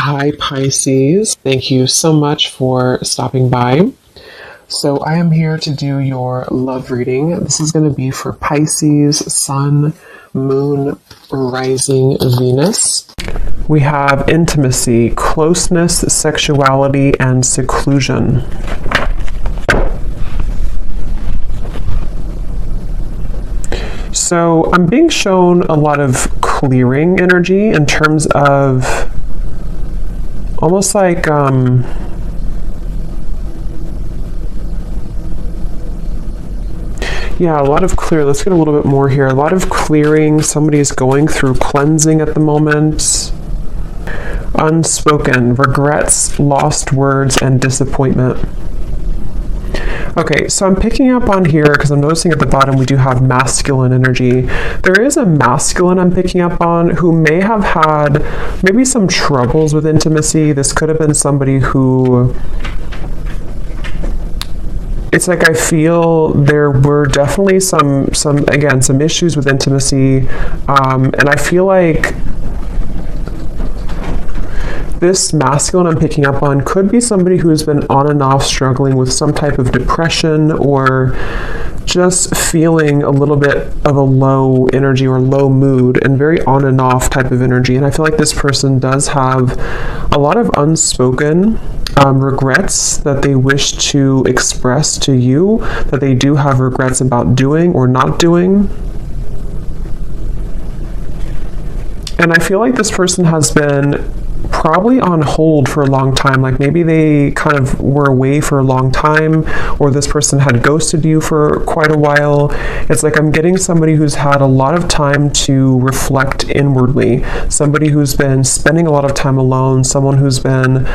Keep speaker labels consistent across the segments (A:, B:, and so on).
A: Hi, Pisces. Thank you so much for stopping by. So, I am here to do your love reading. This is going to be for Pisces, Sun, Moon, Rising, Venus. We have intimacy, closeness, sexuality, and seclusion. So, I'm being shown a lot of clearing energy in terms of almost like a lot of clear. Let's get a little bit more here. A lot of clearing. Somebody's going through cleansing at the moment. Unspoken regrets, lost words, and disappointment. Okay, so I'm picking up on here because I'm noticing at the bottom we do have masculine energy. There is a masculine I'm picking up on who may have had maybe some troubles with intimacy. This could have been somebody who, it's like I feel there were definitely some issues with intimacy, and I feel like this masculine I'm picking up on could be somebody who's been on and off struggling with some type of depression or just feeling a little bit of a low energy or low mood and very on and off type of energy. And I feel like this person does have a lot of unspoken regrets that they wish to express to you, that they do have regrets about doing or not doing. And I feel like this person has been probably on hold for a long time. Like maybe they kind of were away for a long time, or this person had ghosted you for quite a while. It's like I'm getting somebody who's had a lot of time to reflect inwardly, somebody who's been spending a lot of time alone, someone who's been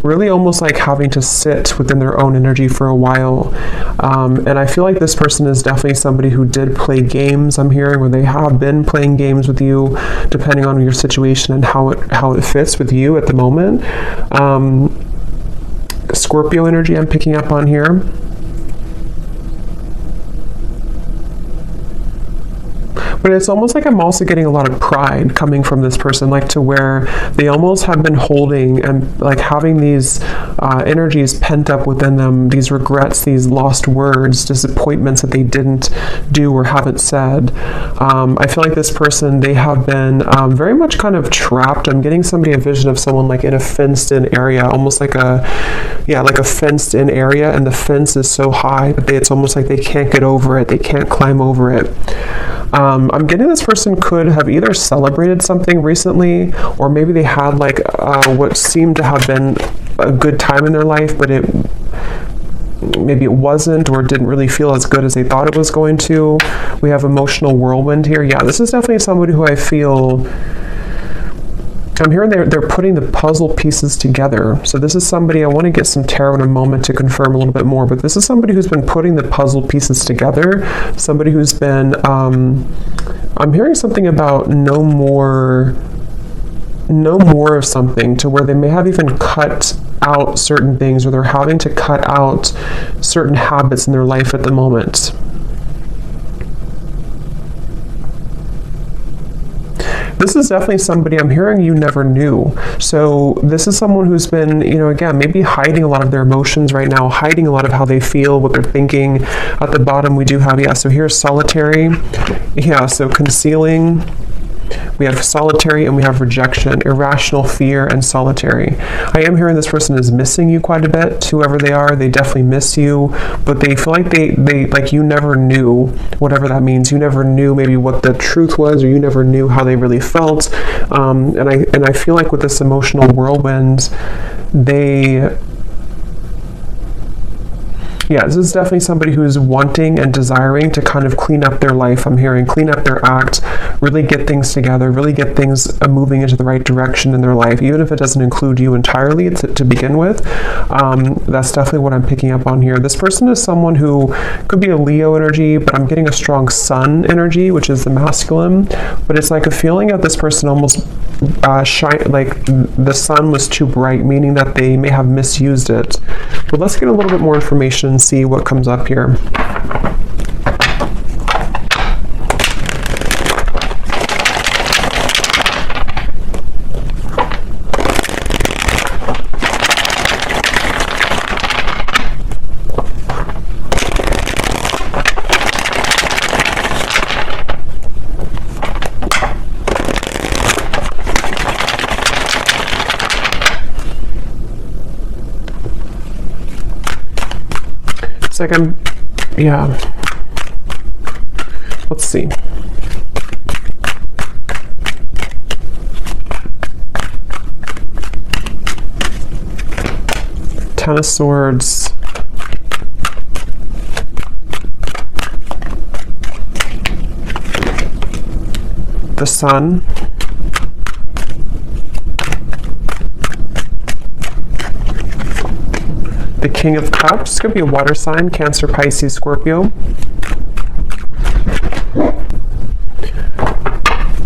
A: really almost like having to sit within their own energy for a while. And I feel like this person is definitely somebody who did play games, I'm hearing, where they have been playing games with you, depending on your situation and how it fits with you at the moment. Scorpio energy I'm picking up on here. But it's almost like I'm also getting a lot of pride coming from this person, like to where they almost have been holding and like having these energies pent up within them, these regrets, these lost words, disappointments that they didn't do or haven't said. I feel like this person, they have been very much kind of trapped. I'm getting a vision of someone like in a fenced-in area, almost like a fenced-in area, and the fence is so high that it's almost like they can't get over it, they can't climb over it. I'm getting this person could have either celebrated something recently, or maybe they had like what seemed to have been a good time in their life, but maybe it wasn't, or didn't really feel as good as they thought it was going to. We have emotional whirlwind here. Yeah, this is definitely somebody who I feel, I'm hearing they're putting the puzzle pieces together. So this is somebody, I want to get some tarot in a moment to confirm a little bit more, but this is somebody who's been putting the puzzle pieces together, somebody who's been, I'm hearing something about no more of something, to where they may have even cut out certain things, or they're having to cut out certain habits in their life at the moment. This is definitely somebody I'm hearing you never knew. So this is someone who's been, again, maybe hiding a lot of their emotions right now, hiding a lot of how they feel, what they're thinking. At the bottom we do have, so here's solitary. Yeah, so concealing. We have solitary, and we have rejection, irrational fear, and solitary. I am hearing this person is missing you quite a bit. Whoever they are, they definitely miss you, but they feel like they like you never knew, whatever that means. You never knew maybe what the truth was, or you never knew how they really felt. And I feel like with this emotional whirlwind, this is definitely somebody who's wanting and desiring to kind of clean up their life. I'm hearing clean up their act, really get things together, really get things moving into the right direction in their life, even if it doesn't include you entirely to begin with. That's definitely what I'm picking up on here. This person is someone who could be a Leo energy, but I'm getting a strong Sun energy, which is the masculine. But it's like a feeling of this person almost like the sun was too bright, meaning that they may have misused it. But let's get a little bit more information and see what comes up here. It's like yeah. Let's see. Ten of Swords. The Sun. The King of Cups. Could be a water sign, Cancer, Pisces, Scorpio.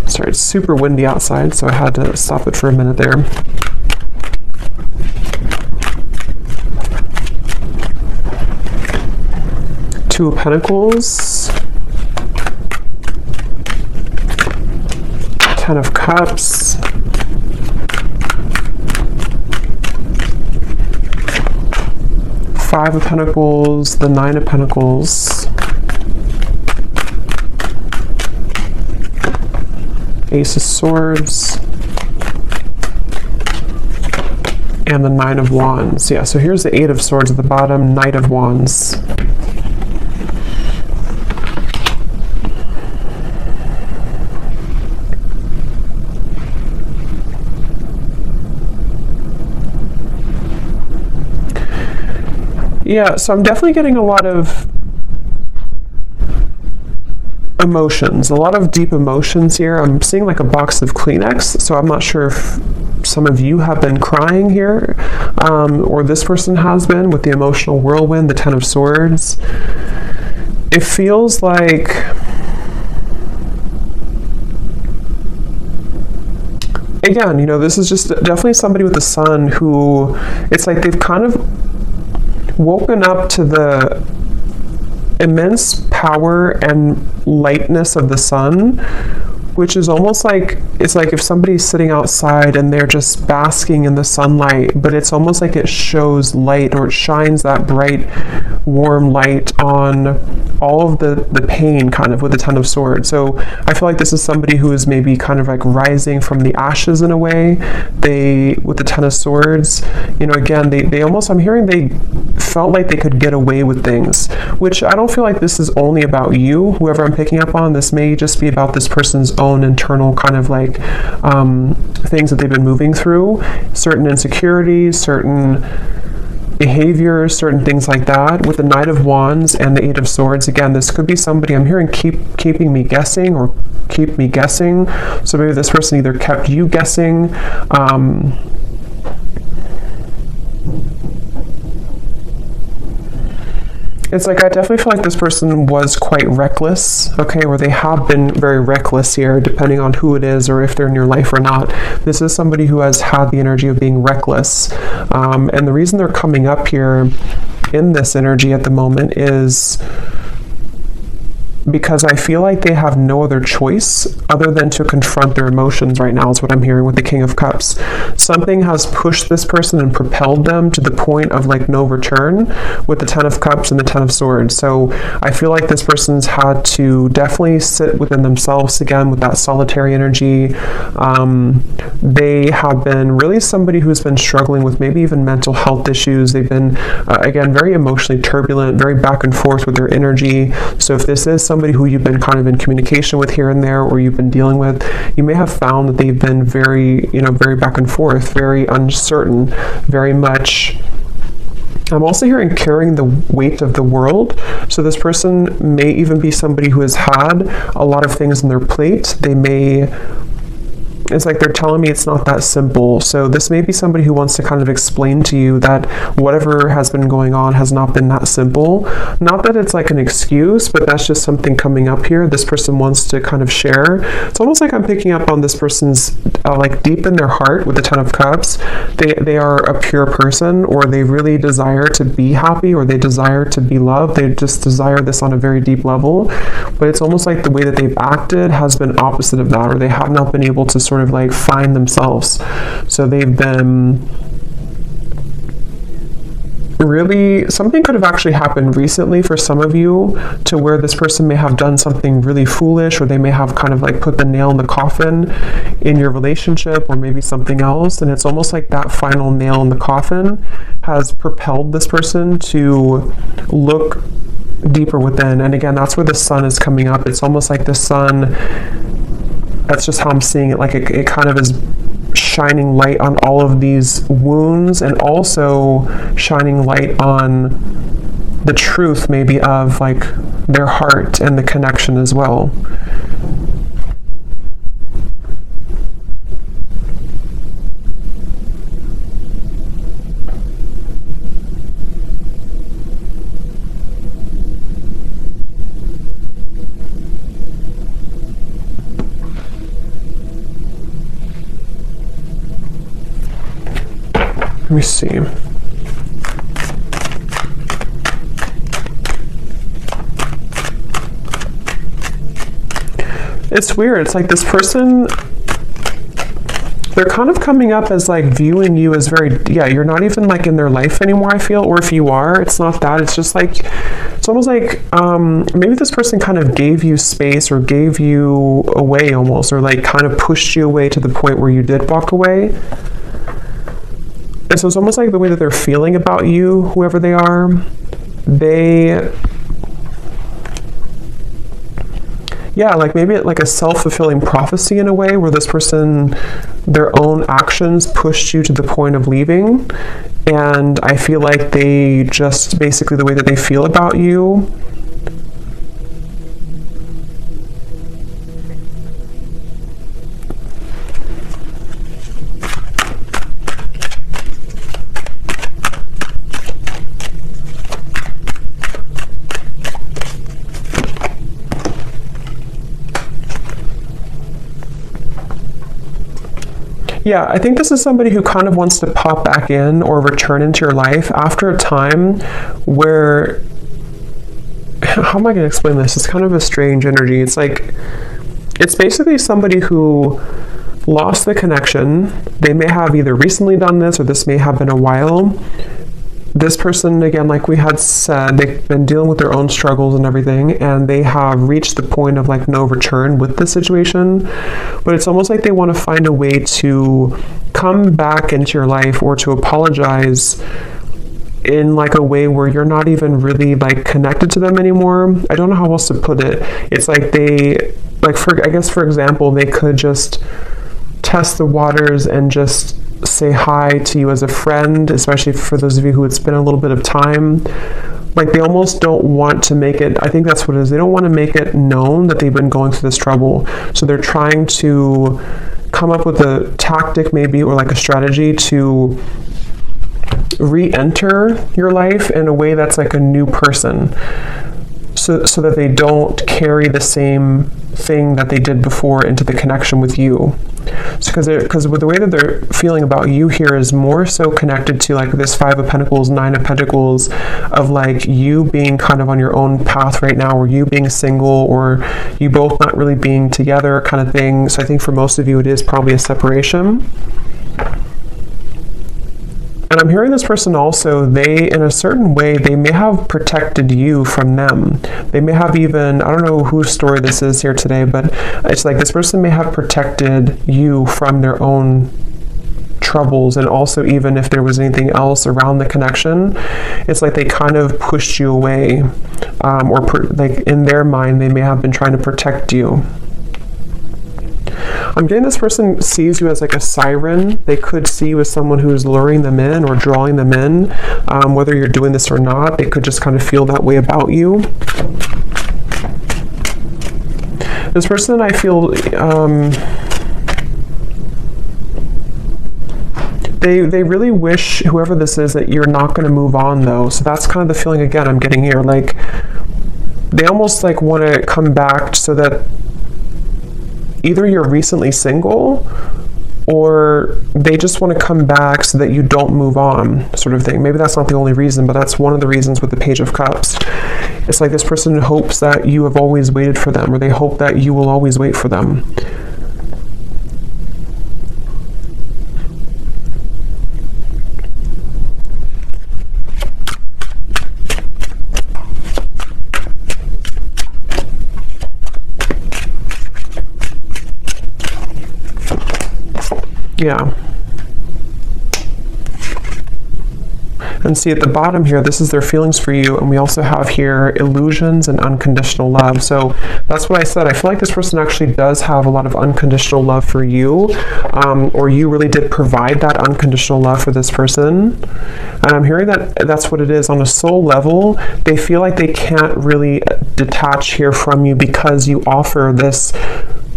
A: Sorry, it's super windy outside, so I had to stop it for a minute there. Two of Pentacles. Ten of Cups. Five of Pentacles, the Nine of Pentacles. Ace of Swords. And the Nine of Wands. Yeah, so here's the Eight of Swords at the bottom, Knight of Wands. Yeah, so I'm definitely getting a lot of emotions, a lot of deep emotions here. I'm seeing like a box of Kleenex, so I'm not sure if some of you have been crying here, or this person has been with the emotional whirlwind, the Ten of Swords. It feels like again, you know, this is just definitely somebody with the Sun who, it's like they've kind of woken up to the immense power and lightness of the Sun, which is almost like, it's like if somebody's sitting outside and they're just basking in the sunlight, but it's almost like it shows light, or it shines that bright, warm light on all of the pain kind of with the Ten of Swords. So I feel like this is somebody who is maybe kind of like rising from the ashes in a way. They, with the Ten of Swords, you know, again, they almost, I'm hearing they felt like they could get away with things, which I don't feel like this is only about you, whoever I'm picking up on. This may just be about this person's own internal kind of like things that they've been moving through, certain insecurities, certain behaviors, certain things like that. With the Knight of Wands and the Eight of Swords, again, this could be somebody, I'm hearing keeping me guessing, or keep me guessing. So maybe this person either kept you guessing, it's like I definitely feel like this person was quite reckless, okay, or they have been very reckless here, depending on who it is or if they're in your life or not. This is somebody who has had the energy of being reckless. And the reason they're coming up here in this energy at the moment is because I feel like they have no other choice other than to confront their emotions right now, is what I'm hearing with the King of Cups. Something has pushed this person and propelled them to the point of like no return with the Ten of Cups and the Ten of Swords. So I feel like this person's had to definitely sit within themselves again with that solitary energy. They have been really somebody who's been struggling with maybe even mental health issues. They've been, again, very emotionally turbulent, very back and forth with their energy. So if this is somebody who you've been kind of in communication with here and there, or you've been dealing with, you may have found that they've been very, you know, very back and forth, very uncertain, very much. I'm also hearing carrying the weight of the world. So this person may even be somebody who has had a lot of things on their plate. They may, it's like they're telling me it's not that simple. So this may be somebody who wants to kind of explain to you that whatever has been going on has not been that simple. Not that it's like an excuse, but that's just something coming up here. This person wants to kind of share. It's almost like I'm picking up on this person's like deep in their heart with the Ten of Cups. They are a pure person, or they really desire to be happy, or they desire to be loved. They just desire this on a very deep level. But it's almost like the way that they've acted has been opposite of that, or they have not been able to sort of like find themselves. So they've been really, something could have actually happened recently for some of you, to where this person may have done something really foolish, or they may have kind of like put the nail in the coffin in your relationship, or maybe something else. And it's almost like that final nail in the coffin has propelled this person to look deeper within. And again, that's where the sun is coming up. It's almost like the sun, that's just how I'm seeing it, like it kind of is shining light on all of these wounds, and also shining light on the truth maybe of like their heart and the connection as well. Let me see. It's weird. It's like this person, they're kind of coming up as like viewing you as very, yeah, you're not even like in their life anymore, I feel. Or if you are, it's not that. It's just like, it's almost like maybe this person kind of gave you space, or gave you away almost, or like kind of pushed you away to the point where you did walk away. And so it's almost like the way that they're feeling about you, whoever they are, yeah, like maybe like a self-fulfilling prophecy in a way, where this person, their own actions pushed you to the point of leaving. And I feel like they just, basically the way that they feel about you, yeah, I think this is somebody who kind of wants to pop back in or return into your life after a time where, how am I going to explain this? It's kind of a strange energy. It's like, it's basically somebody who lost the connection. They may have either recently done this, or this may have been a while. This person, again, like we had said, they've been dealing with their own struggles and everything, and they have reached the point of like no return with the situation. But it's almost like they want to find a way to come back into your life, or to apologize in like a way where you're not even really like connected to them anymore. I don't know how else to put it. It's like they, like I guess for example, they could just test the waters and just say hi to you as a friend, especially for those of you who it's been a little bit of time. Like they almost don't want to make it, I think that's what it is, they don't want to make it known that they've been going through this trouble. So they're trying to come up with a tactic maybe, or like a strategy to re-enter your life in a way that's like a new person, so that they don't carry the same thing that they did before into the connection with you. Because with the way that they're feeling about you here is more so connected to like this 5 of Pentacles, 9 of Pentacles, of like you being kind of on your own path right now, or you being single, or you both not really being together kind of thing. So I think for most of you it is probably a separation. And I'm hearing this person also, they, in a certain way, they may have protected you from them. They may have even, I don't know whose story this is here today, but it's like this person may have protected you from their own troubles. And also, even if there was anything else around the connection, it's like they kind of pushed you away, like in their mind, they may have been trying to protect you. I'm getting this person sees you as like a siren. They could see you as someone who's luring them in or drawing them in. Whether you're doing this or not, they could just kind of feel that way about you. This person, I feel, they really wish, whoever this is, that you're not going to move on though. So that's kind of the feeling again I'm getting here. Like they almost like want to come back so that either you're recently single, or they just want to come back so that you don't move on, sort of thing. Maybe that's not the only reason, but that's one of the reasons with the Page of Cups. It's like this person hopes that you have always waited for them, or they hope that you will always wait for them. Yeah. And see at the bottom here, this is their feelings for you. And we also have here illusions and unconditional love. So that's what I said. I feel like this person actually does have a lot of unconditional love for you, or you really did provide that unconditional love for this person. And I'm hearing that that's what it is. On a soul level, they feel like they can't really detach here from you because you offer this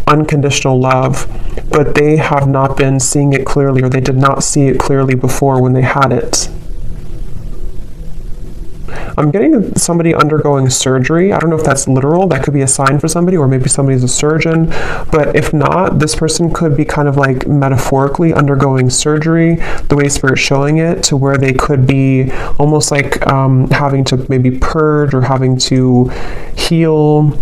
A: unconditional love, but they have not been seeing it clearly, or they did not see it clearly before when they had it. I'm getting somebody undergoing surgery. I don't know if that's literal. That could be a sign for somebody, or maybe somebody's a surgeon. But if not, this person could be kind of like metaphorically undergoing surgery, the way Spirit's showing it, to where they could be almost like having to maybe purge or having to heal.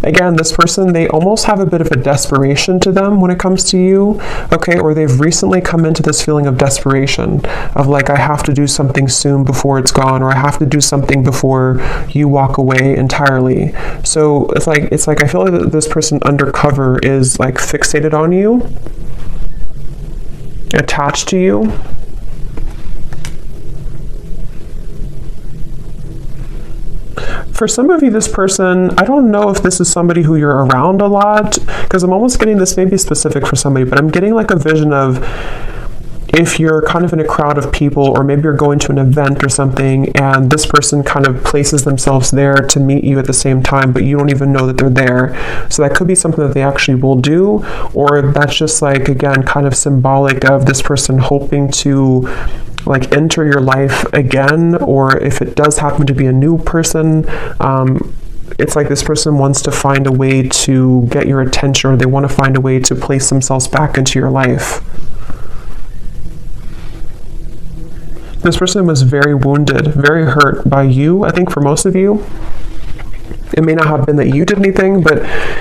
A: Again, this person, they almost have a bit of a desperation to them when it comes to you, okay? Or they've recently come into this feeling of desperation, of like, I have to do something soon before it's gone, or I have to do something before you walk away entirely. So it's like I feel like this person undercover is like fixated on you, attached to you. For some of you, this person, I don't know if this is somebody who you're around a lot, because I'm almost getting this maybe specific for somebody, but I'm getting like a vision of if you're kind of in a crowd of people, or maybe you're going to an event or something, and this person kind of places themselves there to meet you at the same time, but you don't even know that they're there. So that could be something that they actually will do, or that's just like, again, kind of symbolic of this person hoping to like enter your life again, or if it does happen to be a new person, it's like this person wants to find a way to get your attention, or they want to find a way to place themselves back into your life. This person was very wounded, very hurt by you, I think for most of you. It may not have been that you did anything, but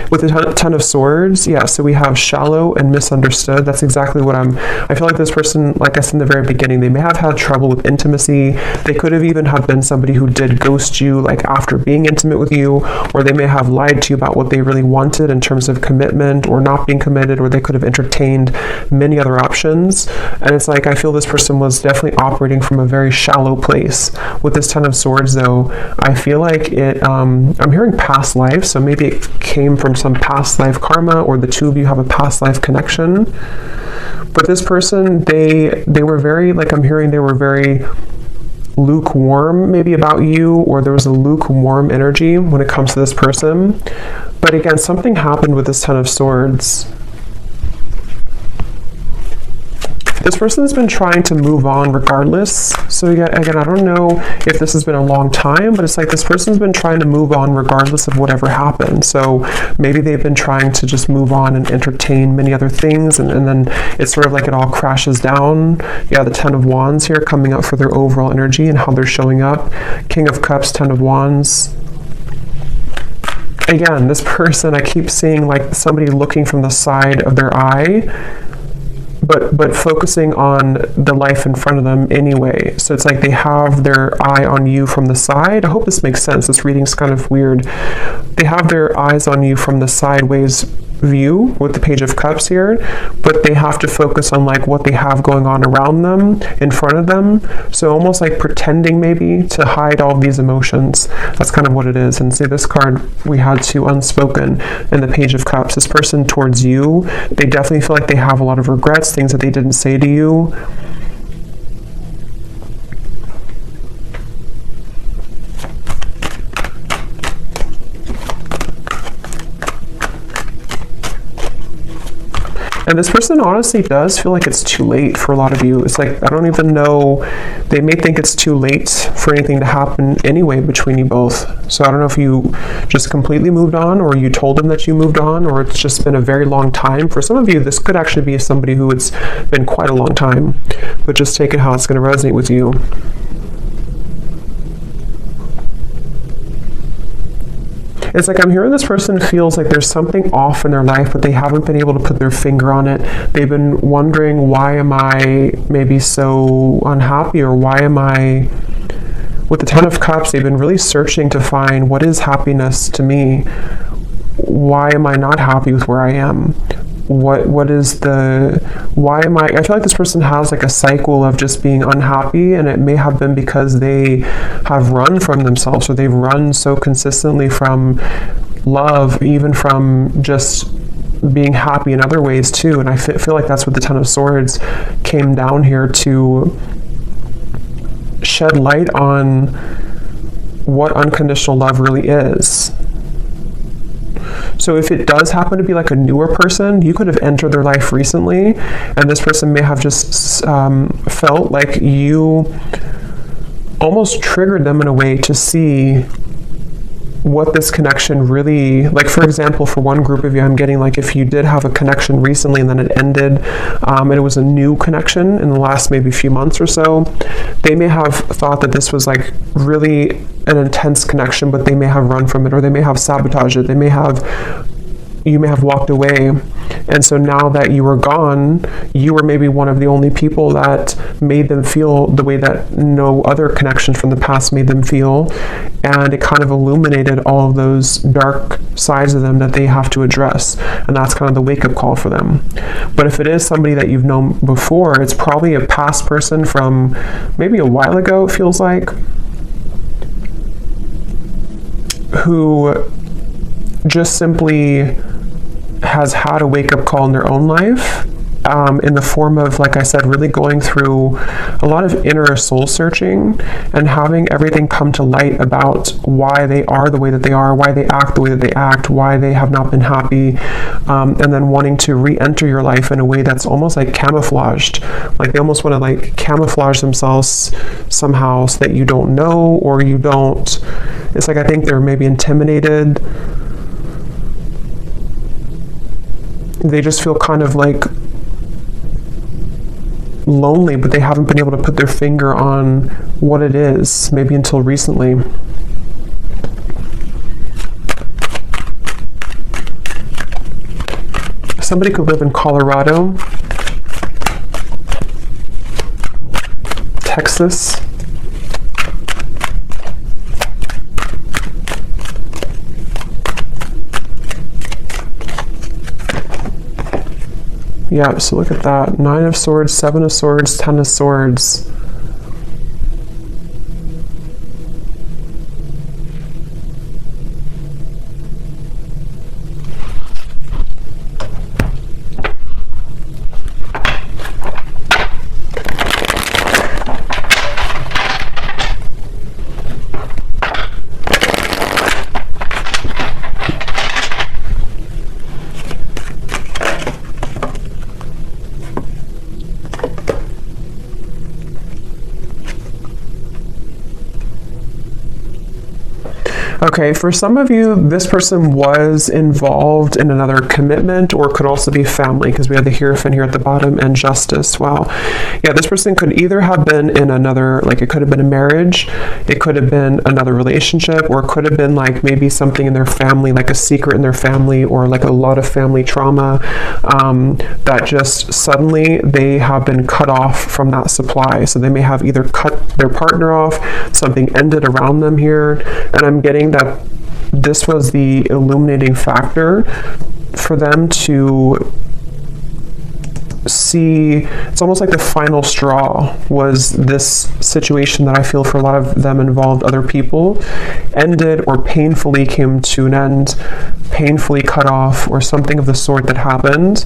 A: with the Ten of Swords, yeah, so we have shallow and misunderstood. That's exactly what I feel like this person, like I said in the very beginning, they may have had trouble with intimacy. They could have even have been somebody who did ghost you, like after being intimate with you, or they may have lied to you about what they really wanted in terms of commitment or not being committed, or they could have entertained many other options. And it's like, I feel this person was definitely operating from a very shallow place. With this Ten of Swords, though, I feel like it, I'm hearing past life, so maybe it came from some past life karma, or the two of you have a past life connection. But this person, they were very, like I'm hearing, they were very lukewarm maybe about you, or there was a lukewarm energy when it comes to this person. But again, something happened with this Ten of Swords. This person has been trying to move on regardless. So again, I don't know if this has been a long time, but it's like this person's been trying to move on regardless of whatever happened. So maybe they've been trying to just move on and entertain many other things, and then it's sort of like it all crashes down. Yeah, the Ten of Wands here coming up for their overall energy and how they're showing up. King of Cups, Ten of Wands. Again, this person, I keep seeing like somebody looking from the side of their eye, but focusing on the life in front of them anyway. So it's like they have their eye on you from the side. I hope this makes sense. This reading's kind of weird. They have their eyes on you from the sideways view with the Page of Cups here, but they have to focus on like what they have going on around them, in front of them. So almost like pretending maybe to hide all these emotions. That's kind of what it is. And see, this card we had to unspoken in the Page of Cups. This person towards you, they definitely feel like they have a lot of regrets, things that they didn't say to you. And this person honestly does feel like it's too late for a lot of you. It's like, I don't even know, they may think it's too late for anything to happen anyway between you both. So I don't know if you just completely moved on, or you told them that you moved on, or it's just been a very long time. For some of you, this could actually be somebody who it's been quite a long time, but just take it how it's going to resonate with you. It's like I'm hearing this person feels like there's something off in their life, but they haven't been able to put their finger on it. They've been wondering, why am I maybe so unhappy, or why am I... With the Ten of Cups, they've been really searching to find what is happiness to me. why am I not happy with where I am? What is the, why am I feel like this person has like a cycle of just being unhappy, and it may have been because they have run from themselves, or they've run so consistently from love, even from just being happy in other ways too. And I feel like that's what the Ten of Swords came down here to shed light on, what unconditional love really is. So if it does happen to be like a newer person, you could have entered their life recently, and this person may have just felt like you almost triggered them in a way to see what this connection really, like for example, for one group of you, I'm getting like if you did have a connection recently and then it ended, and it was a new connection in the last maybe few months or so, they may have thought that this was like really an intense connection, but they may have run from it, or they may have sabotaged it. You may have walked away. And so now that you were gone, you were maybe one of the only people that made them feel the way that no other connections from the past made them feel. And it kind of illuminated all of those dark sides of them that they have to address. And that's kind of the wake-up call for them. But if it is somebody that you've known before, it's probably a past person from maybe a while ago, it feels like, who just simply has had a wake-up call in their own life, in the form of, like I said, really going through a lot of inner soul searching and having everything come to light about why they are the way that they are, why they act the way that they act, why they have not been happy, and then wanting to re-enter your life in a way that's almost like camouflaged. Like they almost want to like camouflage themselves somehow so that you don't know, or you don't. It's like I think they're maybe intimidated. They just feel kind of like lonely, but they haven't been able to put their finger on what it is, maybe until recently. Somebody could live in Colorado, Texas, yeah, so look at that. 9 of Swords, 7 of Swords, 10 of Swords. Okay, for some of you, this person was involved in another commitment, or could also be family, because we have the Hierophant here at the bottom and Justice. Wow. Yeah, this person could either have been in another, like it could have been a marriage, it could have been another relationship, or it could have been like maybe something in their family, like a secret in their family, or like a lot of family trauma, that just suddenly they have been cut off from that supply. So they may have either cut their partner off, something ended around them here, and I'm getting that this was the illuminating factor for them to see. It's almost like the final straw was this situation that I feel for a lot of them involved other people, ended or painfully came to an end, painfully cut off, or something of the sort that happened,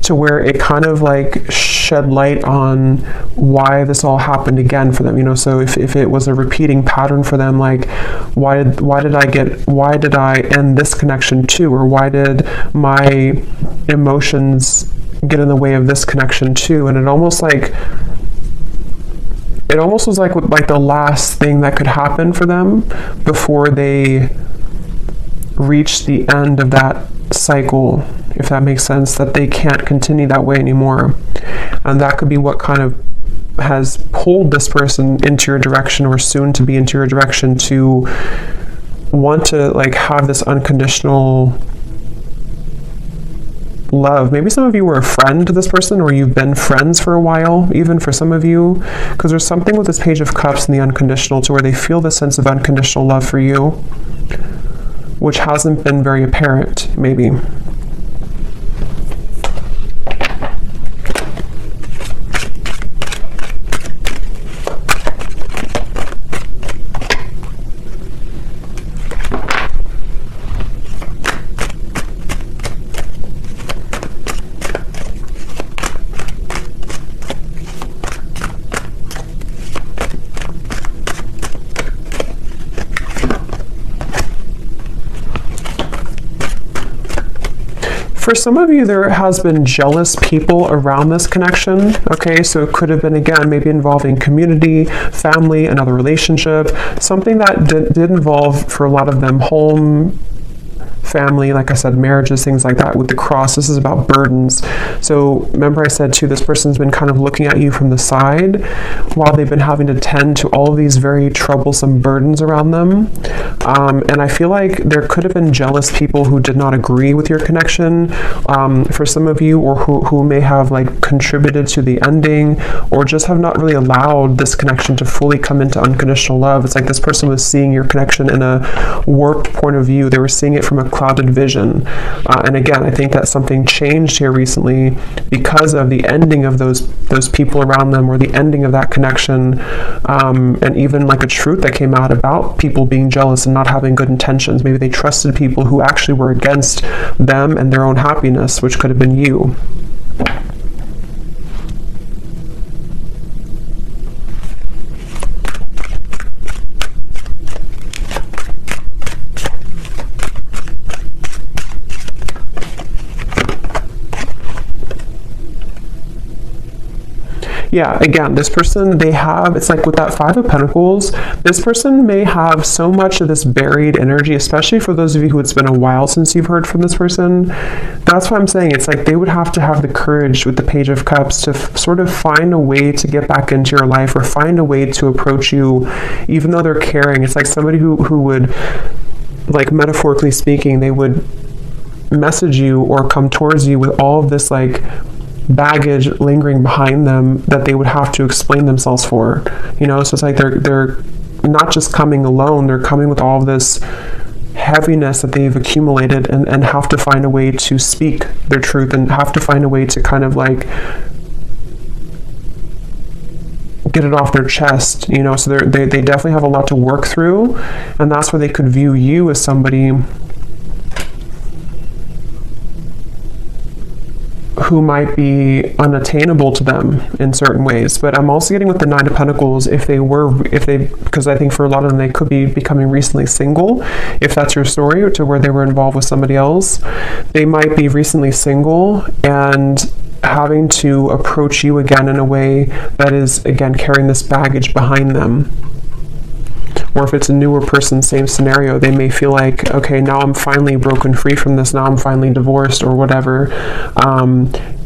A: to where it kind of like shed light on why this all happened again for them, you know. So if it was a repeating pattern for them, like why did I end this connection too, or why did my emotions get in the way of this connection too? And it almost was like the last thing that could happen for them before they reach the end of that cycle, if that makes sense, that they can't continue that way anymore. And that could be what kind of has pulled this person into your direction, or soon to be into your direction, to want to like have this unconditional love. Maybe some of you were a friend to this person, or you've been friends for a while, even for some of you, because there's something with this Page of Cups and the unconditional, to where they feel the sense of unconditional love for you. which hasn't been very apparent, maybe. For some of you, there has been jealous people around this connection, okay? So it could have been, again, maybe involving community, family, another relationship, something that did involve, for a lot of them, home, family, like I said, marriages, things like that. With the cross, this is about burdens. So remember I said too, this person's been kind of looking at you from the side while they've been having to tend to all of these very troublesome burdens around them. And I feel like there could have been jealous people who did not agree with your connection, for some of you, or who may have like contributed to the ending, or just have not really allowed this connection to fully come into unconditional love. It's like this person was seeing your connection in a warped point of view. They were seeing it from a clouded vision. And again, I think that something changed here recently because of the ending of those people around them, or the ending of that connection, and even like a truth that came out about people being jealous and not having good intentions. Maybe they trusted people who actually were against them and their own happiness, which could have been you. Yeah, again, this person, it's like with that Five of Pentacles, this person may have so much of this buried energy, especially for those of you who it's been a while since you've heard from this person. That's why I'm saying it's like they would have to have the courage with the Page of Cups to sort of find a way to get back into your life, or find a way to approach you, even though they're caring. It's like somebody who would, like metaphorically speaking, they would message you or come towards you with all of this like baggage lingering behind them that they would have to explain themselves for, so it's like they're not just coming alone, they're coming with all of this heaviness that they've accumulated, and have to find a way to speak their truth, and have to find a way to kind of like get it off their chest, so they definitely have a lot to work through, and that's where they could view you as somebody who might be unattainable to them in certain ways. But I'm also getting with the Nine of Pentacles, because I think for a lot of them, they could be becoming recently single, if that's your story, to where they were involved with somebody else. They might be recently single and having to approach you again in a way that is, again, carrying this baggage behind them. Or if it's a newer person, same scenario, they may feel like, okay, now I'm finally broken free from this, now I'm finally divorced or whatever,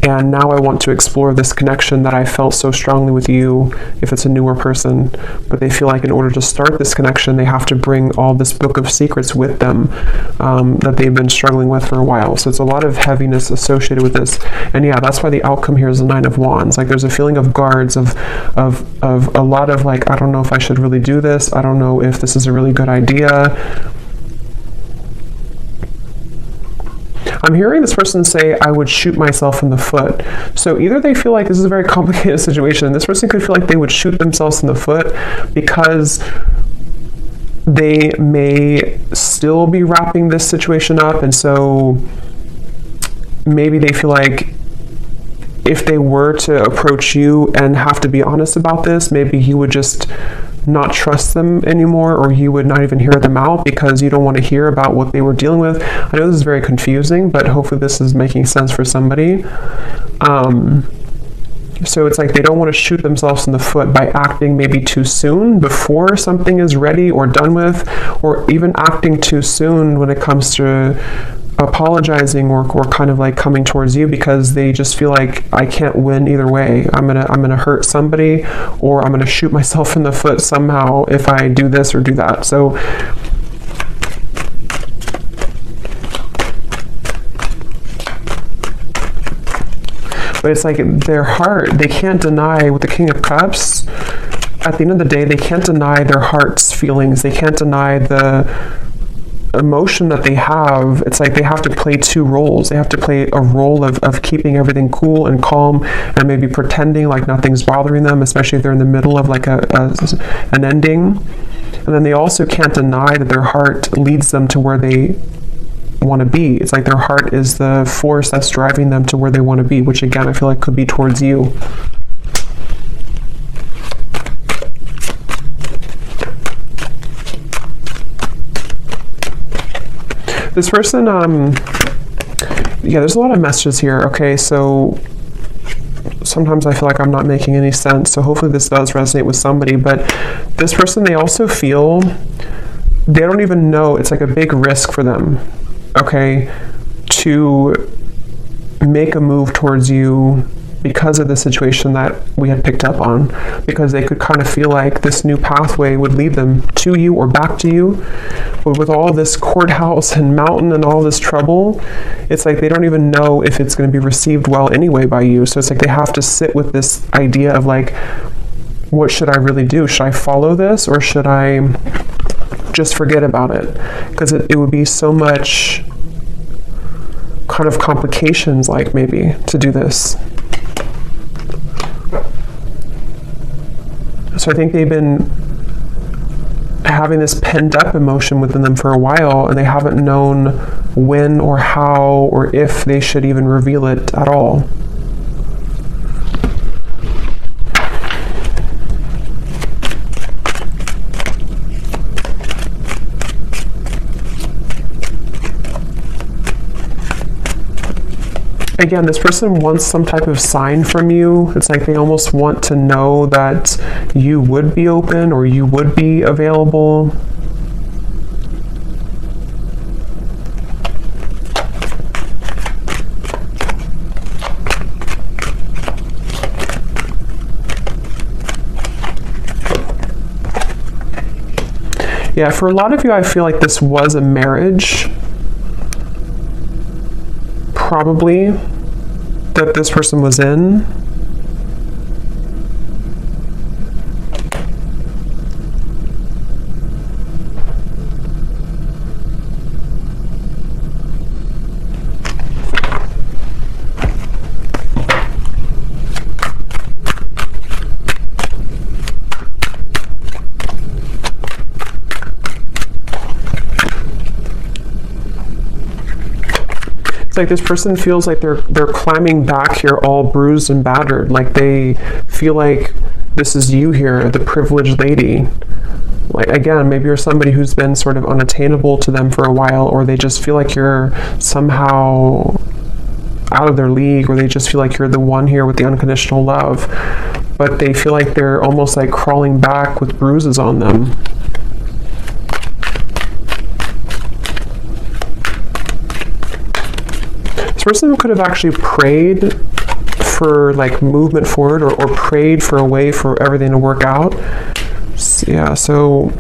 A: and now I want to explore this connection that I felt so strongly with you, if it's a newer person. But they feel like in order to start this connection, they have to bring all this book of secrets with them, that they've been struggling with for a while. So it's a lot of heaviness associated with this. And yeah, that's why the outcome here is the Nine of Wands. Like there's a feeling of guards, of a lot of like, I don't know if I should really do this, I don't know if this is a really good idea. I'm hearing this person say, I would shoot myself in the foot. So either they feel like this is a very complicated situation. This person could feel like they would shoot themselves in the foot because they may still be wrapping this situation up. And so maybe they feel like if they were to approach you and have to be honest about this, maybe you would just not trust them anymore, or you would not even hear them out because you don't want to hear about what they were dealing with. I know this is very confusing, but hopefully this is making sense for somebody. So it's like they don't want to shoot themselves in the foot by acting maybe too soon before something is ready or done with, or even acting too soon when it comes to apologizing or kind of like coming towards you, because they just feel like I can't win either way. I'm gonna hurt somebody, or I'm gonna shoot myself in the foot somehow if I do this or do that. So but it's like their heart, they can't deny, with the King of Cups, at the end of the day, they can't deny their heart's feelings. They can't deny the emotion that they have, it's like they have to play two roles. They have to play a role of keeping everything cool and calm and maybe pretending like nothing's bothering them, especially if they're in the middle of like an ending. And then they also can't deny that their heart leads them to where they want to be. It's like their heart is the force that's driving them to where they want to be, which again, I feel like could be towards you. This person, yeah, there's a lot of messages here. Okay, so sometimes I feel like I'm not making any sense, so hopefully this does resonate with somebody. But this person, they also feel, they don't even know, it's like a big risk for them, okay, to make a move towards you because of the situation that we had picked up on, because they could kind of feel like this new pathway would lead them to you or back to you. But with all this courthouse and mountain and all this trouble, it's like they don't even know if it's going to be received well anyway by you. So it's like they have to sit with this idea of like, what should I really do? Should I follow this, or should I just forget about it? Because it would be so much kind of complications, like maybe, to do this. So I think they've been having this pent up emotion within them for a while, and they haven't known when or how or if they should even reveal it at all. Again, this person wants some type of sign from you. It's like they almost want to know that you would be open or you would be available. Yeah, for a lot of you, I feel like this was a marriage. Probably that this person was in. It's like this person feels like they're climbing back here all bruised and battered. Like they feel like this is you here, the privileged lady. Like again, maybe you're somebody who's been sort of unattainable to them for a while, or they just feel like you're somehow out of their league, or they just feel like you're the one here with the unconditional love. But they feel like they're almost like crawling back with bruises on them. Person could have actually prayed for like movement forward, or prayed for a way for everything to work out. Yeah, so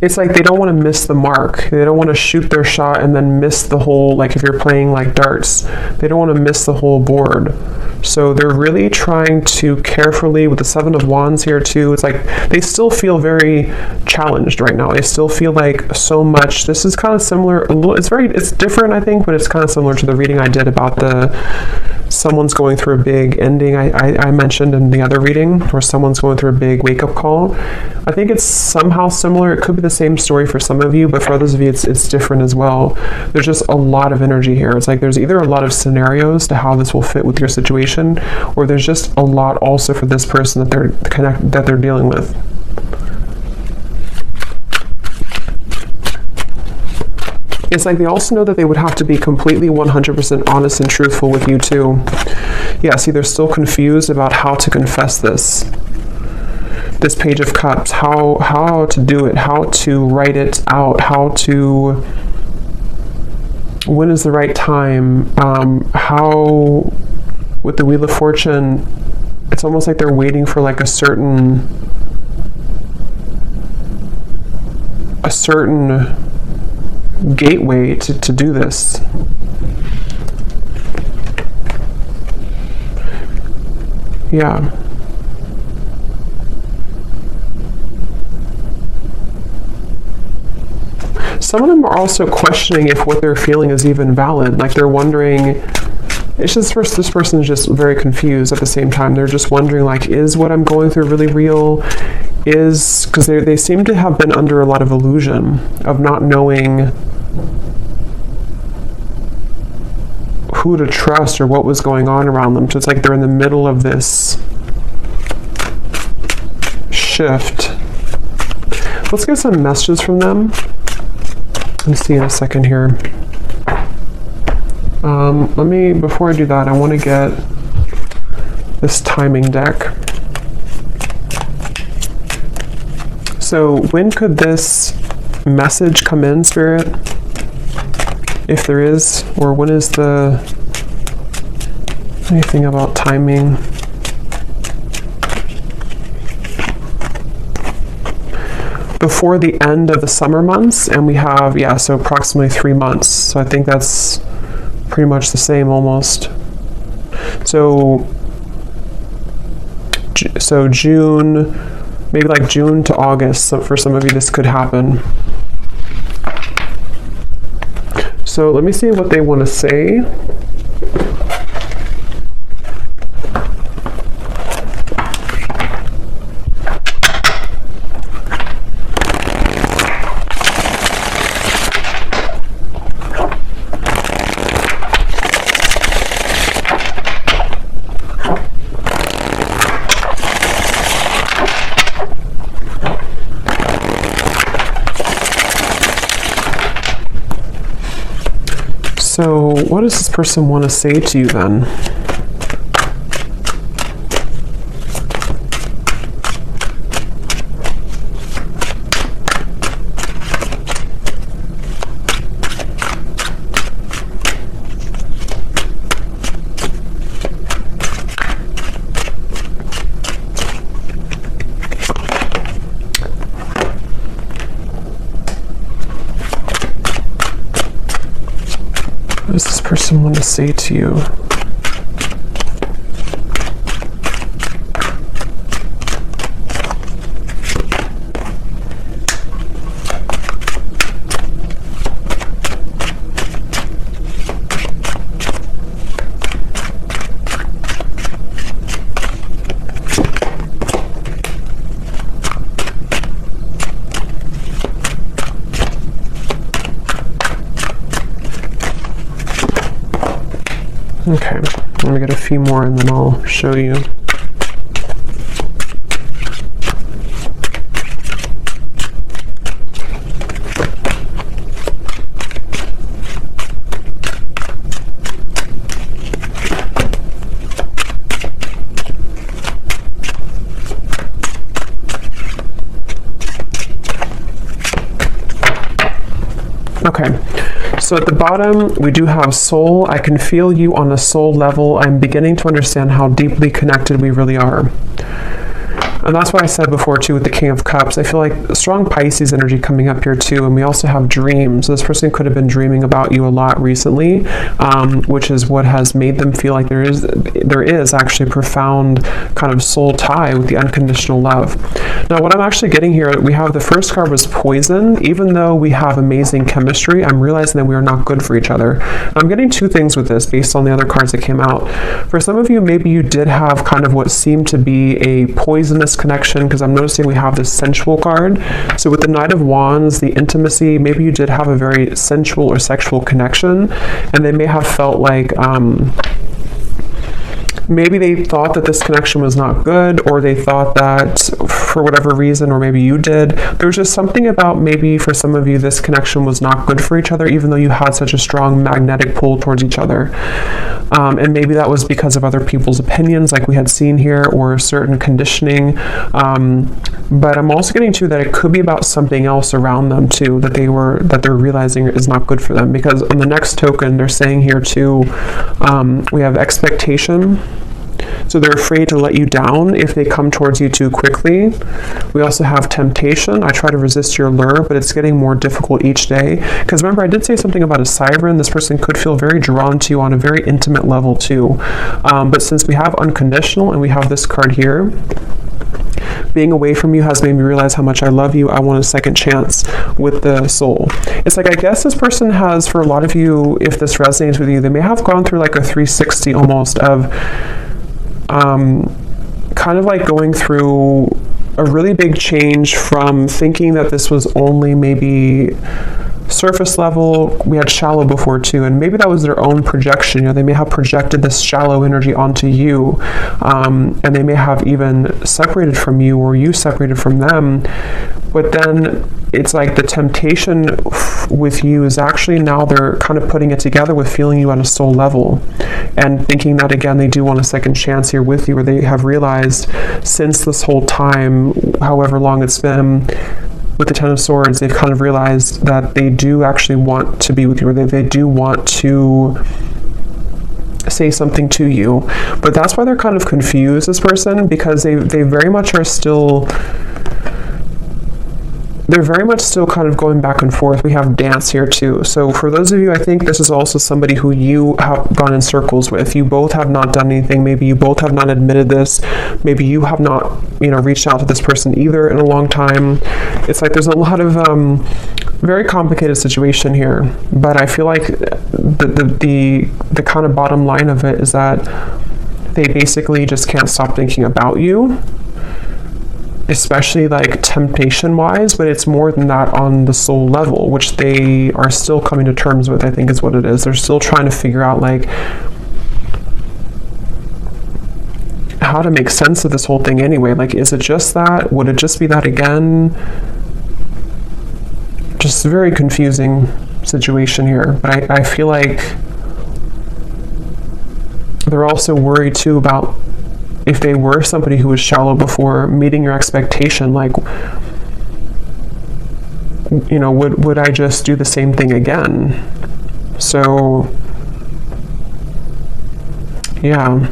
A: it's like they don't want to miss the mark. They don't want to shoot their shot and then miss the whole, like if you're playing like darts, they don't want to miss the whole board. So they're really trying to carefully, with the Seven of Wands here too, it's like they still feel very challenged right now. They still feel like so much. This is kind of similar, a little, it's different I think, but it's kind of similar to the reading I did about someone's going through a big ending I mentioned in the other reading, where someone's going through a big wake-up call. I think it's somehow similar. It could be the same story for some of you, but for others of you it's different as well. There's just a lot of energy here. It's like there's either a lot of scenarios to how this will fit with your situation, or there's just a lot also for this person that they're dealing with. It's like they also know that they would have to be completely 100% honest and truthful with you too. Yeah, see, they're still confused about how to confess this Page of Cups, how to do it, how to write it out, when is the right time, how, with the Wheel of Fortune, it's almost like they're waiting for like a certain gateway to do this. Yeah. Some of them are also questioning if what they're feeling is even valid. Like they're wondering, it's just this person is just very confused at the same time. They're just wondering, like, is what I'm going through really real? Because they seem to have been under a lot of illusion of not knowing who to trust or what was going on around them. So it's like they're in the middle of this shift. Let's get some messages from them. Let's see in a second here. Before I do that, I want to get this timing deck. So when could this message come in, Spirit? If there is, or when is anything about timing? Before the end of the summer months, and we have, so approximately 3 months. So I think that's pretty much the same almost. So June, maybe like June to August. So for some of you, this could happen. So let me see what they want to say. So what does this person want to say to you then? What does this person want to say to you? Okay, let me get a few more and then I'll show you. Okay. So at the bottom, we do have soul. I can feel you on a soul level. I'm beginning to understand how deeply connected we really are. And that's what I said before too with the King of Cups. I feel like a strong Pisces energy coming up here too. And we also have dreams. So this person could have been dreaming about you a lot recently, which is what has made them feel like there is actually a profound kind of soul tie with the unconditional love. Now what I'm actually getting here, we have the first card was poison. Even though we have amazing chemistry, I'm realizing that we are not good for each other. I'm getting two things with this based on the other cards that came out. For some of you, maybe you did have kind of what seemed to be a poisonous connection, because I'm noticing we have this sensual card. So with the Knight of Wands, the intimacy, maybe you did have a very sensual or sexual connection, and they may have felt like maybe they thought that this connection was not good, or they thought that for whatever reason, or maybe you did, there's just something about maybe for some of you this connection was not good for each other, even though you had such a strong magnetic pull towards each other. And maybe that was because of other people's opinions like we had seen here, or certain conditioning. But I'm also getting to that it could be about something else around them too, that they're realizing is not good for them. Because on the next token, they're saying here too, we have expectation. So they're afraid to let you down if they come towards you too quickly. We also have temptation. I try to resist your lure, but it's getting more difficult each day. Because remember, I did say something about a siren. This person could feel very drawn to you on a very intimate level too. But since we have unconditional and we have this card here, being away from you has made me realize how much I love you. I want a second chance with the soul. It's like, I guess this person has, for a lot of you, if this resonates with you, they may have gone through like a 360 almost of kind of like going through a really big change from thinking that this was only maybe surface level. We had shallow before too, and maybe that was their own projection. You know, they may have projected this shallow energy onto you, and they may have even separated from you, or you separated from them. But then it's like the temptation with you is actually now they're kind of putting it together with feeling you on a soul level and thinking that, again, they do want a second chance here with you, or they have realized since this whole time, however long it's been, with the Ten of Swords, they've kind of realized that they do actually want to be with you, or they do want to say something to you. But that's why they're kind of confused, this person, because they very much are still, they're very much still kind of going back and forth. We have dance here too. So for those of you, I think this is also somebody who you have gone in circles with. You both have not done anything. Maybe you both have not admitted this. Maybe you have not, you know, reached out to this person either in a long time. It's like there's a lot of very complicated situation here. But I feel like the kind of bottom line of it is that they basically just can't stop thinking about you, especially like temptation wise, but it's more than that on the soul level, which they are still coming to terms with, I think is what it is. They're still trying to figure out like how to make sense of this whole thing anyway. Like, is it just that? Would it just be that again? Just a very confusing situation here. But I feel like they're also worried too about if they were somebody who was shallow before, meeting your expectation, like, you know, would I just do the same thing again? So, yeah.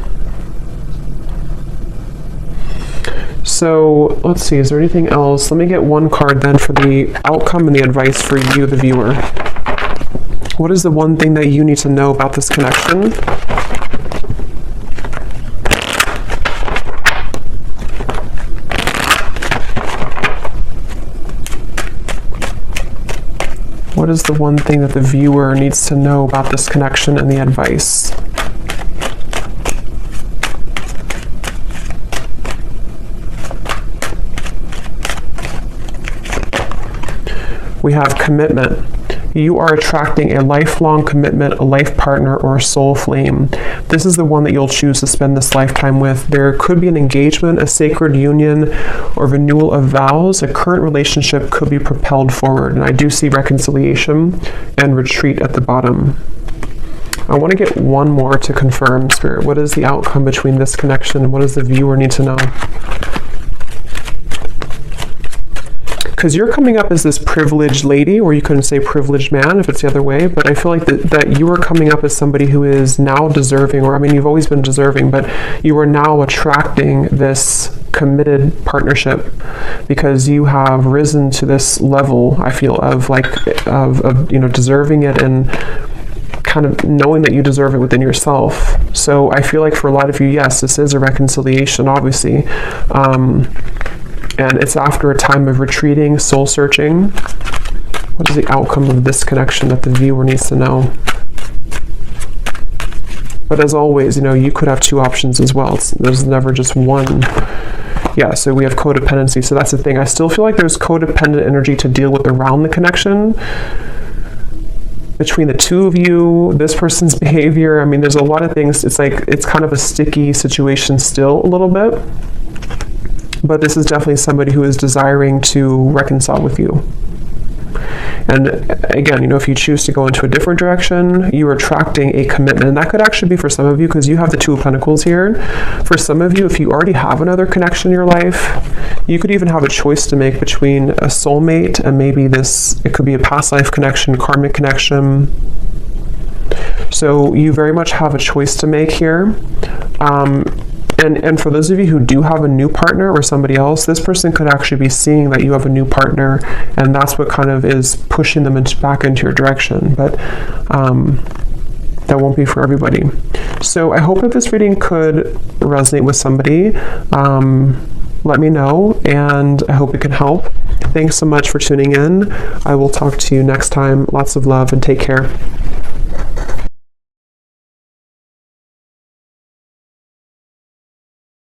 A: So, let's see, is there anything else? Let me get one card then for the outcome and the advice for you, the viewer. What is the one thing that you need to know about this connection? What is the one thing that the viewer needs to know about this connection and the advice? We have commitment. You are attracting a lifelong commitment, a life partner, or a soul flame. This is the one that you'll choose to spend this lifetime with. There could be an engagement, a sacred union, or renewal of vows. A current relationship could be propelled forward. And I do see reconciliation and retreat at the bottom. I want to get one more to confirm, Spirit. What is the outcome between this connection and what does the viewer need to know? Because you're coming up as this privileged lady, or you couldn't say privileged man if it's the other way, but I feel like that you are coming up as somebody who is now deserving, or I mean, you've always been deserving, but you are now attracting this committed partnership because you have risen to this level, I feel, of like, of you know, deserving it and kind of knowing that you deserve it within yourself. So I feel like for a lot of you, yes, this is a reconciliation, obviously. And it's after a time of retreating, soul searching. What is the outcome of this connection that the viewer needs to know? But as always, you know, you could have two options as well. There's never just one. Yeah, so we have codependency. So that's the thing. I still feel like there's codependent energy to deal with around the connection between the two of you, this person's behavior. I mean, there's a lot of things. It's like, it's kind of a sticky situation still a little bit. But this is definitely somebody who is desiring to reconcile with you. And again, you know, if you choose to go into a different direction, you are attracting a commitment. And that could actually be for some of you, because you have the Two of Pentacles here. For some of you, if you already have another connection in your life, you could even have a choice to make between a soulmate and maybe this, it could be a past life connection, karmic connection. So you very much have a choice to make here. And for those of you who do have a new partner or somebody else, this person could actually be seeing that you have a new partner, and that's what kind of is pushing them back into your direction. But that won't be for everybody. So I hope that this reading could resonate with somebody. Let me know, and I hope it can help. Thanks so much for tuning in. I will talk to you next time. Lots of love and take care.